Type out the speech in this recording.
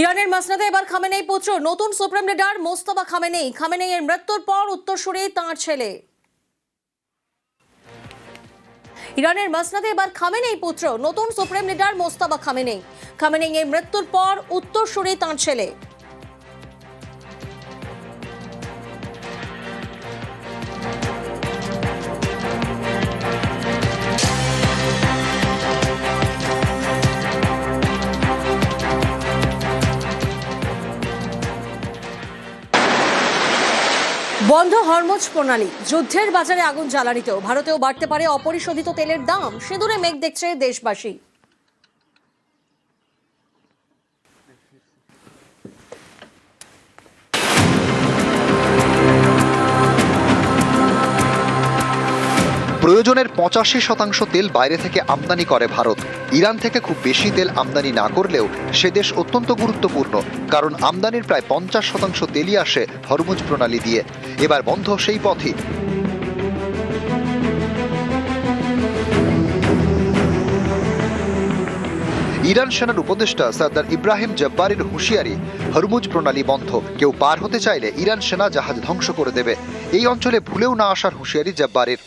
ইরানের মাসনাদে এবার খামেনেই পুত্র নতুন সুপ্রিম লিডার মোস্তফা খামেনেইয়ের মৃত্যুর পর উত্তরসূরি তাঁর ছেলে। ইরানের মাসনাদে এবার খামেনেই পুত্র নতুন সুপ্রিম লিডার মোস্তফা খামেনেইয়ের মৃত্যুর পর উত্তরসূরি তাঁর ছেলে। বন্ধ হরমুজ প্রণালী, যুদ্ধের বাজারে আগুন জ্বালানিতেও ভারতেও বাড়তে পারে অপরিশোধিত তেলের দাম, সিঁদুরে মেঘ দেখছে দেশবাসী। প্রয়োজনের 85% তেল বাইরে থেকে আমদানি করে ভারত। ইরান থেকে খুব বেশি তেল আমদানি না করলেও সে দেশ অত্যন্ত গুরুত্বপূর্ণ, কারণ আমদানির প্রায় 50% তেলই আসে হরমুজ প্রণালী দিয়ে। এবার বন্ধ সেই পথই। ইরান সেনার উপদেষ্টা সরদার ইব্রাহিম জব্বারের হুঁশিয়ারি, হরমুজ প্রণালী বন্ধ, কেউ পার হতে চাইলে ইরান সেনা জাহাজ ধ্বংস করে দেবে। এই অঞ্চলে ভুলেও না আসার হুঁশিয়ারি জব্বারের।